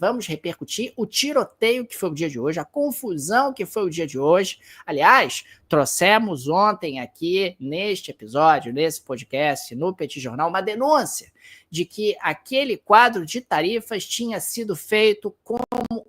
vamos repercutir o tiroteio que foi o dia de hoje, a confusão que foi o dia de hoje. Aliás, trouxemos ontem aqui, neste episódio, nesse podcast, no Petit Jornal, uma denúncia de que aquele quadro de tarifas tinha sido feito como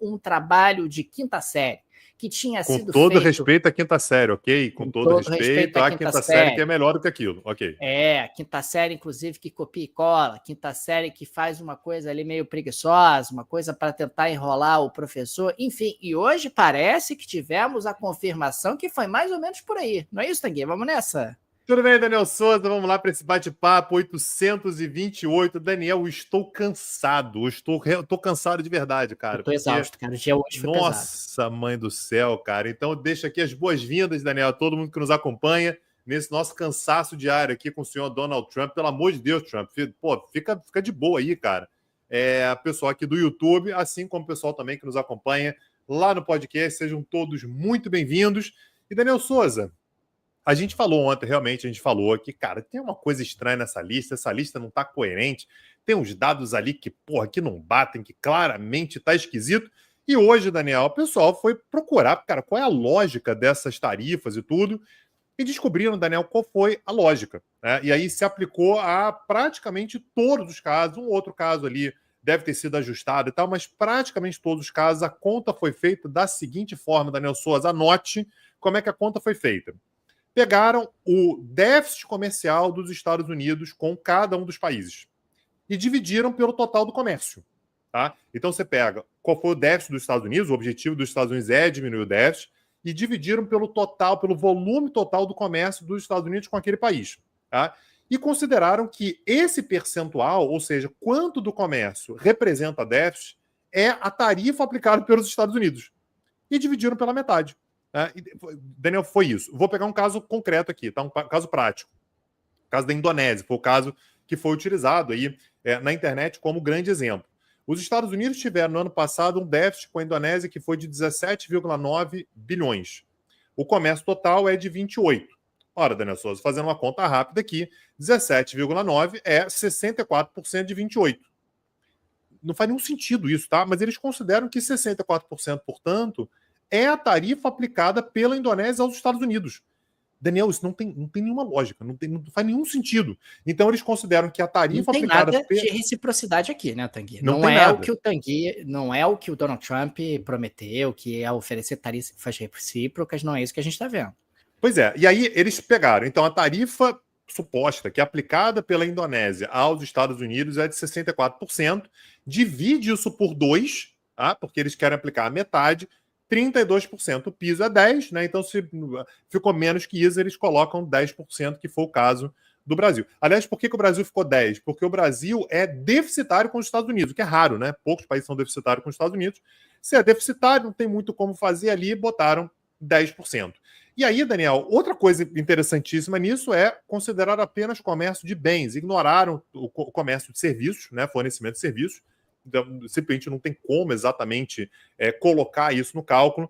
um trabalho de quinta série, que tinha sido feito... Com todo respeito à quinta série, ok? Com todo respeito à quinta série, que é melhor do que aquilo, ok. A quinta série, inclusive, que copia e cola, quinta série que faz uma coisa ali meio preguiçosa, uma coisa para tentar enrolar o professor, enfim. E hoje parece que tivemos a confirmação que foi mais ou menos por aí. Não é isso, Tanguy? Vamos nessa? Tudo bem, Daniel Souza? Vamos lá para esse bate-papo 828. Daniel, eu estou cansado. Eu estou cansado de verdade, cara. Eu tô exausto, cara. O dia hoje foi pesado. Nossa, mãe do céu, cara. Então, deixa aqui as boas-vindas, Daniel, a todo mundo que nos acompanha nesse nosso cansaço diário aqui com o senhor Donald Trump. Pelo amor de Deus, Trump. Pô, fica de boa aí, cara. Pessoal aqui do YouTube, assim como o pessoal também que nos acompanha lá no podcast, sejam todos muito bem-vindos. E, Daniel Souza, a gente falou ontem, realmente, a gente falou que, cara, tem uma coisa estranha nessa lista, essa lista não tá coerente, tem uns dados ali que, porra, que não batem, que claramente tá esquisito. E hoje, Daniel, o pessoal foi procurar, cara, qual é a lógica dessas tarifas e tudo, e descobriram, Daniel, qual foi a lógica, né? E aí se aplicou a praticamente todos os casos, um outro caso ali deve ter sido ajustado e tal, mas praticamente todos os casos a conta foi feita da seguinte forma, Daniel Souza, anote como é que a conta foi feita. Pegaram o déficit comercial dos Estados Unidos com cada um dos países e dividiram pelo total do comércio. Tá? Então você pega qual foi o déficit dos Estados Unidos, o objetivo dos Estados Unidos é diminuir o déficit, e dividiram pelo total, pelo volume total do comércio dos Estados Unidos com aquele país. Tá? E consideraram que esse percentual, ou seja, quanto do comércio representa déficit, é a tarifa aplicada pelos Estados Unidos. E dividiram pela metade. Daniel, foi isso. Vou pegar um caso concreto aqui, tá? Um caso prático. O caso da Indonésia, foi o caso que foi utilizado aí na internet como grande exemplo. Os Estados Unidos tiveram no ano passado um déficit com a Indonésia que foi de 17,9 bilhões. O comércio total é de 28. Ora, Daniel Souza, fazendo uma conta rápida aqui, 17,9 é 64% de 28. Não faz nenhum sentido isso, tá? Mas eles consideram que 64%, portanto, é a tarifa aplicada pela Indonésia aos Estados Unidos. Daniel, isso não tem nenhuma lógica, não faz nenhum sentido. Então, eles consideram que a tarifa aplicada... Não tem nada de reciprocidade aqui, né, Tanguy? Não é nada. O que o Tanguy, não é o que o Donald Trump prometeu, que é oferecer tarifas recíprocas, não é isso que a gente está vendo. Pois é, e aí eles pegaram, então, a tarifa suposta, que é aplicada pela Indonésia aos Estados Unidos é de 64%, divide isso por 2, tá? Porque eles querem aplicar a metade, 32%, o piso é 10%, né? Então, se ficou menos que isso, eles colocam 10%, que foi o caso do Brasil. Aliás, por que o Brasil ficou 10%? Porque o Brasil é deficitário com os Estados Unidos, o que é raro, né? Poucos países são deficitários com os Estados Unidos. Se é deficitário, não tem muito como fazer ali, botaram 10%. E aí, Daniel, outra coisa interessantíssima nisso é considerar apenas comércio de bens. Ignoraram o comércio de serviços, né? Fornecimento de serviços. Então, simplesmente não tem como exatamente colocar isso no cálculo.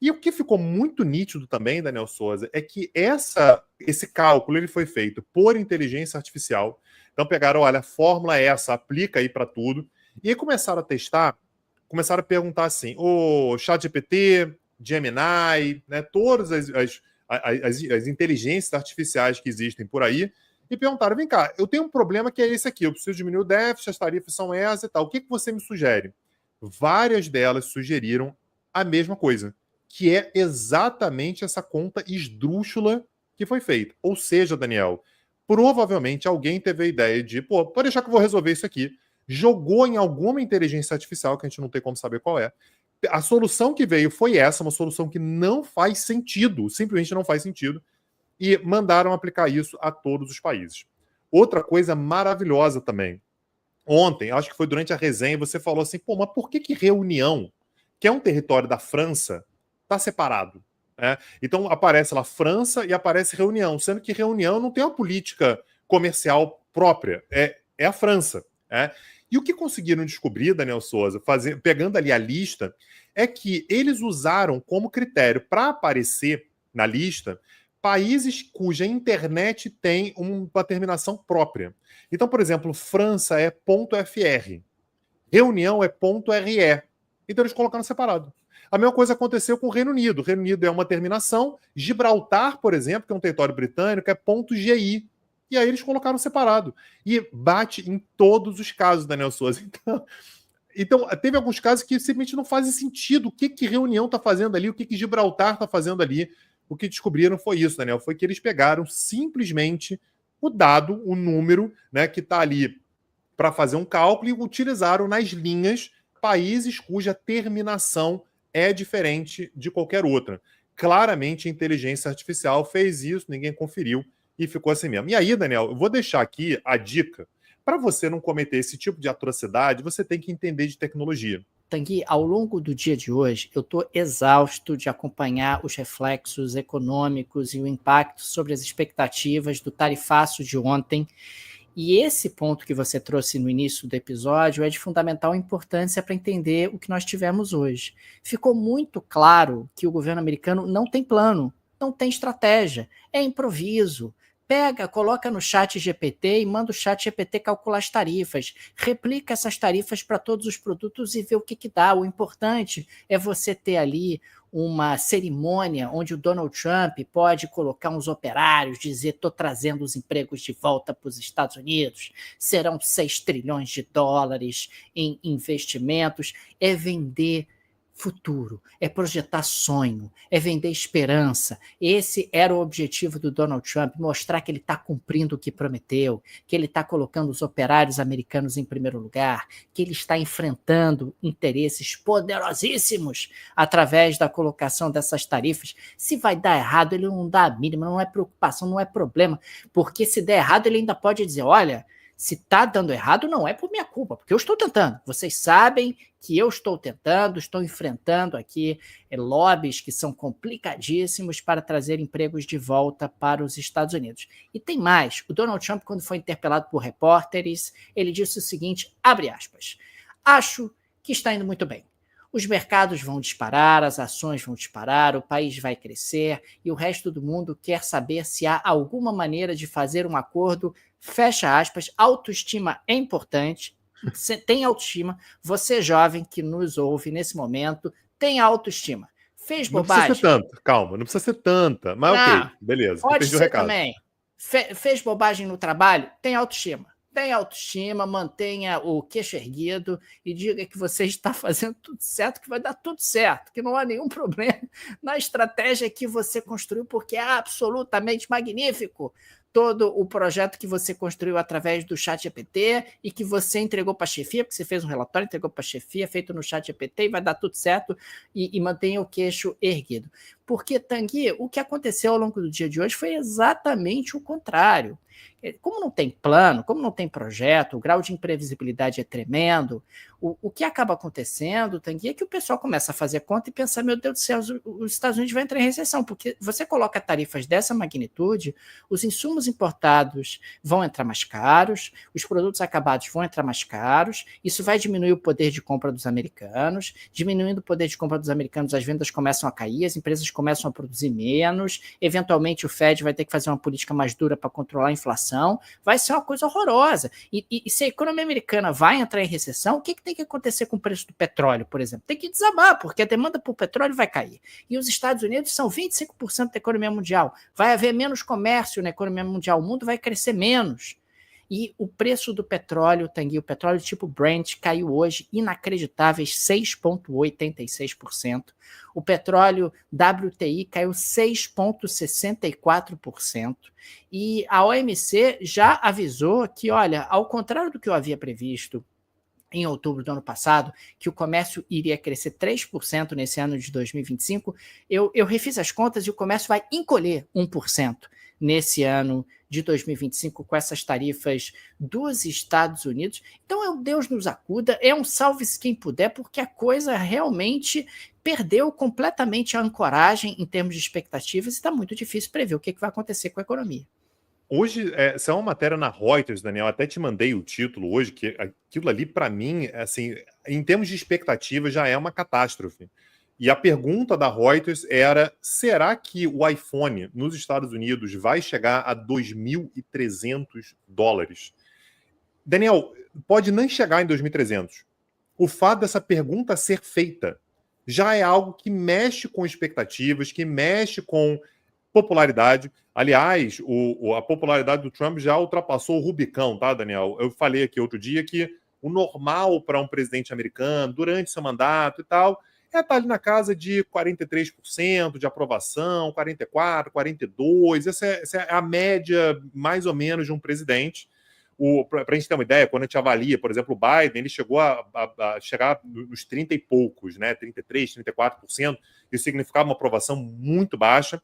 E o que ficou muito nítido também, Daniel Souza, é que esse cálculo ele foi feito por inteligência artificial. Então pegaram, olha, a fórmula é essa, aplica aí para tudo. E aí começaram a testar, começaram a perguntar assim, o ChatGPT, Gemini, né, todas as inteligências artificiais que existem por aí, e perguntaram, vem cá, eu tenho um problema que é esse aqui, eu preciso diminuir o déficit, as tarifas são essas e tal, o que você me sugere? Várias delas sugeriram a mesma coisa, que é exatamente essa conta esdrúxula que foi feita. Ou seja, Daniel, provavelmente alguém teve a ideia de, pode deixar que eu vou resolver isso aqui, jogou em alguma inteligência artificial, que a gente não tem como saber qual é, a solução que veio foi essa, uma solução que não faz sentido, simplesmente não faz sentido, e mandaram aplicar isso a todos os países. Outra coisa maravilhosa também. Ontem, acho que foi durante a resenha, você falou assim, mas por que Reunião, que é um território da França, está separado? Então aparece lá França e aparece Reunião, sendo que Reunião não tem uma política comercial própria, é a França. E o que conseguiram descobrir, Daniel Souza, pegando ali a lista, é que eles usaram como critério para aparecer na lista países cuja internet tem uma terminação própria. Então, por exemplo, França é .fr, Reunião é .RE. Então eles colocaram separado. A mesma coisa aconteceu com o Reino Unido. O Reino Unido é uma terminação. Gibraltar, por exemplo, que é um território britânico, é .GI. E aí eles colocaram separado. E bate em todos os casos, Daniel Souza. Então, teve alguns casos que simplesmente não fazem sentido. O que reunião está fazendo ali? O que Gibraltar está fazendo ali? O que descobriram foi isso, Daniel. Foi que eles pegaram simplesmente o dado, o número, né, que está ali para fazer um cálculo e utilizaram nas linhas países cuja terminação é diferente de qualquer outra. Claramente, a inteligência artificial fez isso, ninguém conferiu e ficou assim mesmo. E aí, Daniel, eu vou deixar aqui a dica. Para você não cometer esse tipo de atrocidade, você tem que entender de tecnologia. Tanguy, ao longo do dia de hoje, eu estou exausto de acompanhar os reflexos econômicos e o impacto sobre as expectativas do tarifaço de ontem. E esse ponto que você trouxe no início do episódio é de fundamental importância para entender o que nós tivemos hoje. Ficou muito claro que o governo americano não tem plano, não tem estratégia, é improviso. Pega, coloca no chat GPT e manda o chat GPT calcular as tarifas. Replica essas tarifas para todos os produtos e vê o que dá. O importante é você ter ali uma cerimônia onde o Donald Trump pode colocar uns operários, dizer estou trazendo os empregos de volta para os Estados Unidos, serão 6 trilhões de dólares em investimentos, é vender futuro, é projetar sonho, é vender esperança. Esse era o objetivo do Donald Trump, mostrar que ele está cumprindo o que prometeu, que ele está colocando os operários americanos em primeiro lugar, que ele está enfrentando interesses poderosíssimos através da colocação dessas tarifas. Se vai dar errado, ele não dá a mínima, não é preocupação, não é problema, porque se der errado, ele ainda pode dizer, olha, se está dando errado, não é por minha culpa, porque eu estou tentando. Vocês sabem que eu estou tentando, estou enfrentando aqui lobbies que são complicadíssimos para trazer empregos de volta para os Estados Unidos. E tem mais, o Donald Trump, quando foi interpelado por repórteres, ele disse o seguinte, abre aspas, acho que está indo muito bem. Os mercados vão disparar, as ações vão disparar, o país vai crescer e o resto do mundo quer saber se há alguma maneira de fazer um acordo, fecha aspas, autoestima é importante, você tem autoestima, você jovem que nos ouve nesse momento, tem autoestima. Fez bobagem? Não precisa ser tanta, calma, não precisa ser tanta, mas não, ok, beleza, pode entendi o ser recado. também. Fez bobagem no trabalho? Tem autoestima. Tem autoestima, mantenha o queixo erguido e diga que você está fazendo tudo certo, que vai dar tudo certo, que não há nenhum problema na estratégia que você construiu, porque é absolutamente magnífico todo o projeto que você construiu através do ChatGPT e que você entregou para a chefia, porque você fez um relatório, entregou para a chefia, feito no ChatGPT e vai dar tudo certo e mantenha o queixo erguido. Porque, Tanguy, o que aconteceu ao longo do dia de hoje foi exatamente o contrário. Como não tem plano, como não tem projeto, o grau de imprevisibilidade é tremendo, o que acaba acontecendo, Tanguy, é que o pessoal começa a fazer conta e pensar, meu Deus do céu, os Estados Unidos vão entrar em recessão, porque você coloca tarifas dessa magnitude, os insumos importados vão entrar mais caros, os produtos acabados vão entrar mais caros, isso vai diminuir o poder de compra dos americanos, diminuindo o poder de compra dos americanos, as vendas começam a cair, as empresas começam a produzir menos, eventualmente o Fed vai ter que fazer uma política mais dura para controlar a inflação, vai ser uma coisa horrorosa. E se a economia americana vai entrar em recessão, o que tem que acontecer com o preço do petróleo, por exemplo? Tem que desabar, porque a demanda por petróleo vai cair. E os Estados Unidos são 25% da economia mundial. Vai haver menos comércio na economia mundial, o mundo vai crescer menos. E o preço do petróleo, Tanguy, o petróleo tipo Brent caiu hoje inacreditáveis 6,86%. O petróleo WTI caiu 6,64%. E a OMC já avisou que, olha, ao contrário do que eu havia previsto em outubro do ano passado, que o comércio iria crescer 3% nesse ano de 2025, eu refiz as contas e o comércio vai encolher 1% nesse ano de 2025 com essas tarifas dos Estados Unidos. Então, é um Deus nos acuda, é um salve-se quem puder, porque a coisa realmente perdeu completamente a ancoragem em termos de expectativas e está muito difícil prever o que vai acontecer com a economia. Hoje, essa é uma matéria na Reuters, Daniel, até te mandei o título hoje, que aquilo ali, para mim, assim, em termos de expectativa, já é uma catástrofe. E a pergunta da Reuters era, será que o iPhone nos Estados Unidos vai chegar a 2.300 dólares? Daniel, pode nem chegar em 2.300. o fato dessa pergunta ser feita já é algo que mexe com expectativas, que mexe com popularidade. Aliás, a popularidade do Trump já ultrapassou o Rubicão, tá, Daniel? Eu falei aqui outro dia que o normal para um presidente americano, durante seu mandato e tal, é estar ali na casa de 43% de aprovação, 44%, 42%. Essa é a média, mais ou menos, de um presidente. Para a gente ter uma ideia, quando a gente avalia, por exemplo, o Biden, ele chegou a chegar nos 30 e poucos, né? 33%, 34%. Isso significava uma aprovação muito baixa.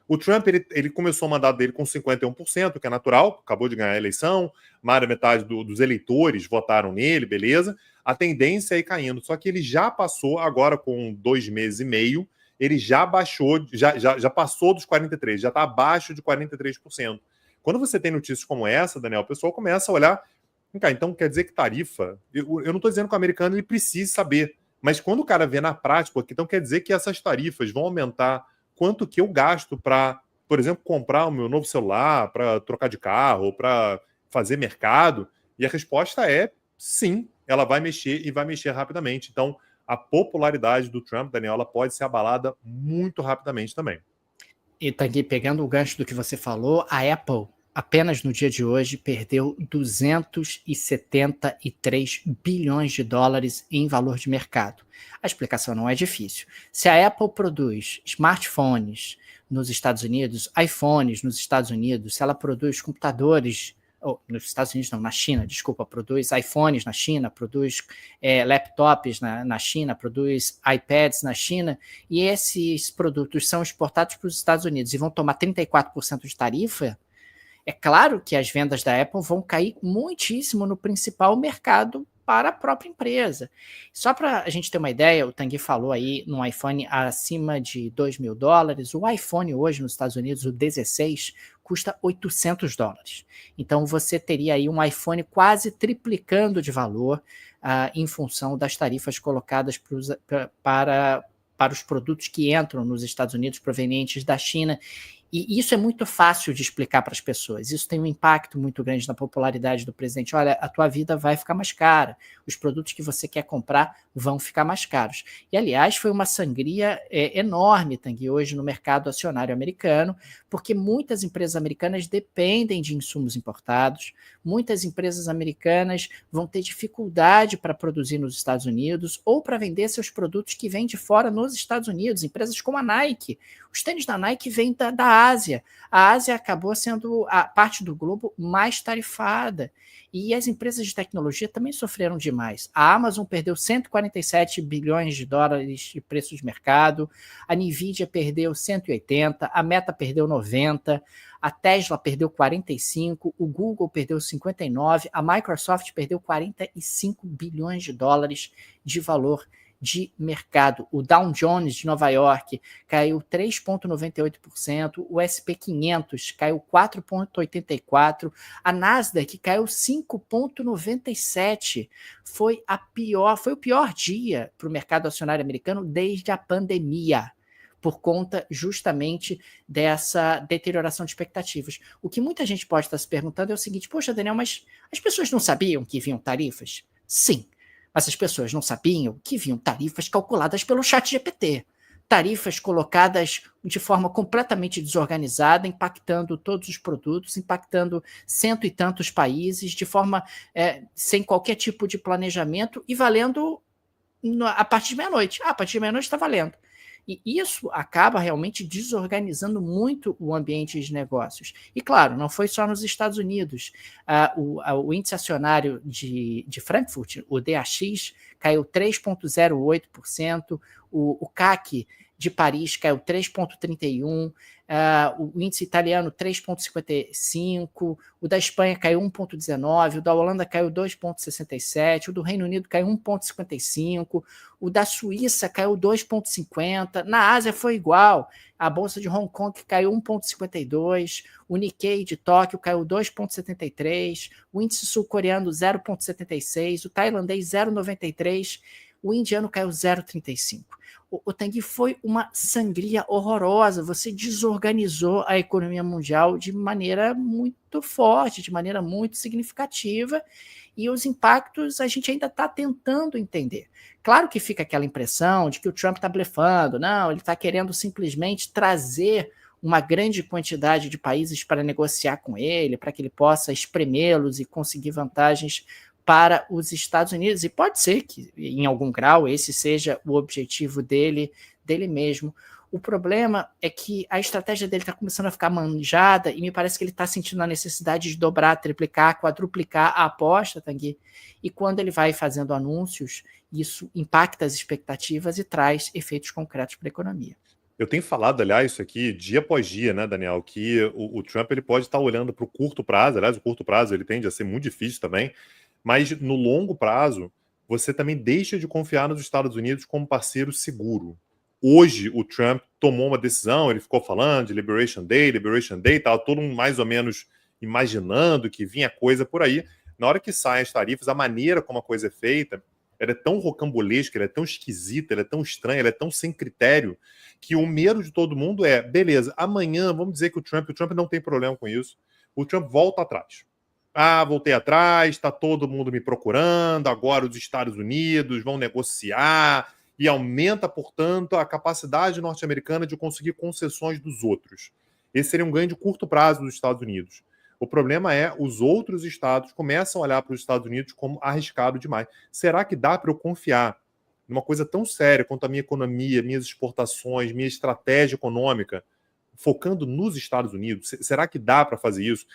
O Trump ele começou o mandato dele com 51%, que é natural, acabou de ganhar a eleição, mais da metade dos eleitores votaram nele, beleza. A tendência é ir caindo, só que ele já passou, agora com 2 meses e meio, ele já baixou, já passou dos 43%, já está abaixo de 43%. Quando você tem notícias como essa, Daniel, o pessoal começa a olhar, então quer dizer que tarifa... Eu não estou dizendo que o americano ele precise saber, mas quando o cara vê na prática, então quer dizer que essas tarifas vão aumentar quanto que eu gasto para, por exemplo, comprar o meu novo celular, para trocar de carro, para fazer mercado? E a resposta é sim, ela vai mexer e vai mexer rapidamente. Então, a popularidade do Trump, Daniela, pode ser abalada muito rapidamente também. E tá aqui, pegando o gancho do que você falou, a Apple, apenas no dia de hoje, perdeu 273 bilhões de dólares em valor de mercado. A explicação não é difícil. Se a Apple produz smartphones nos Estados Unidos, iPhones nos Estados Unidos, se ela produz computadores, nos Estados Unidos não, na China, desculpa, produz iPhones na China, produz laptops na China, produz iPads na China, e esses produtos são exportados para os Estados Unidos e vão tomar 34% de tarifa, é claro que as vendas da Apple vão cair muitíssimo no principal mercado para a própria empresa. Só para a gente ter uma ideia, o Tanguy falou aí num iPhone acima de $2.000, o iPhone hoje nos Estados Unidos, o 16, custa $800. Então você teria aí um iPhone quase triplicando de valor em função das tarifas colocadas para os produtos que entram nos Estados Unidos provenientes da China. E isso é muito fácil de explicar para as pessoas. Isso tem um impacto muito grande na popularidade do presidente. Olha, a tua vida vai ficar mais cara. Os produtos que você quer comprar vão ficar mais caros. E, aliás, foi uma sangria enorme, Tanguy, hoje no mercado acionário americano, porque muitas empresas americanas dependem de insumos importados. Muitas empresas americanas vão ter dificuldade para produzir nos Estados Unidos ou para vender seus produtos que vêm de fora nos Estados Unidos. Empresas como a Nike. Os tênis da Nike vêm da Ásia. A Ásia acabou sendo a parte do globo mais tarifada. E as empresas de tecnologia também sofreram demais. A Amazon perdeu 147 bilhões de dólares de preço de mercado, a Nvidia perdeu 180, a Meta perdeu 90, a Tesla perdeu 45, o Google perdeu 59, a Microsoft perdeu 45 bilhões de dólares de valor de mercado. O Dow Jones de Nova York caiu 3,98%, o SP 500 caiu 4,84%, a Nasdaq caiu 5,97%. Foi o pior dia para o mercado acionário americano desde a pandemia, por conta justamente dessa deterioração de expectativas. O que muita gente pode estar se perguntando é o seguinte: poxa, Daniel, mas as pessoas não sabiam que vinham tarifas? Sim. Mas as pessoas não sabiam que vinham tarifas calculadas pelo ChatGPT. Tarifas colocadas de forma completamente desorganizada, impactando todos os produtos, impactando 100 e tantos países, de forma sem qualquer tipo de planejamento e valendo a partir de meia-noite. A partir de meia-noite está valendo. E isso acaba realmente desorganizando muito o ambiente de negócios. E, claro, não foi só nos Estados Unidos. O índice acionário de Frankfurt, o DAX, caiu 3,08%, o CAC de Paris caiu 3,31%, o índice italiano 3,55%, o da Espanha caiu 1,19%, o da Holanda caiu 2,67%, o do Reino Unido caiu 1,55%, o da Suíça caiu 2,50%, na Ásia foi igual, a bolsa de Hong Kong caiu 1,52%, o Nikkei de Tóquio caiu 2,73%, o índice sul-coreano 0,76%, o tailandês 0,93%, o indiano caiu 0,35%. O Tanguy, foi uma sangria horrorosa, você desorganizou a economia mundial de maneira muito forte, de maneira muito significativa, e os impactos a gente ainda está tentando entender. Claro que fica aquela impressão de que o Trump está blefando, não, ele está querendo simplesmente trazer uma grande quantidade de países para negociar com ele, para que ele possa espremê-los e conseguir vantagens para os Estados Unidos, e pode ser que, em algum grau, esse seja o objetivo dele mesmo. O problema é que a estratégia dele está começando a ficar manjada e me parece que ele está sentindo a necessidade de dobrar, triplicar, quadruplicar a aposta, Tanguy, e quando ele vai fazendo anúncios, isso impacta as expectativas e traz efeitos concretos para a economia. Eu tenho falado, aliás, isso aqui dia após dia, né, Daniel, que o Trump ele pode estar olhando para o curto prazo, aliás, o curto prazo ele tende a ser muito difícil também, mas no longo prazo, você também deixa de confiar nos Estados Unidos como parceiro seguro. Hoje, o Trump tomou uma decisão, ele ficou falando de Liberation Day, estava todo mundo mais ou menos imaginando que vinha coisa por aí. Na hora que saem as tarifas, a maneira como a coisa é feita, ela é tão rocambolesca, ela é tão esquisita, ela é tão estranha, ela é tão sem critério, que o medo de todo mundo é, beleza, amanhã, vamos dizer que o Trump não tem problema com isso, o Trump volta atrás. Ah, voltei atrás, está todo mundo me procurando, agora os Estados Unidos vão negociar e aumenta, portanto, a capacidade norte-americana de conseguir concessões dos outros. Esse seria um ganho de curto prazo dos Estados Unidos. O problema é os outros estados começam a olhar para os Estados Unidos como arriscado demais. Será que dá para eu confiar numa coisa tão séria quanto a minha economia, minhas exportações, minha estratégia econômica, focando nos Estados Unidos? Será que dá para fazer isso?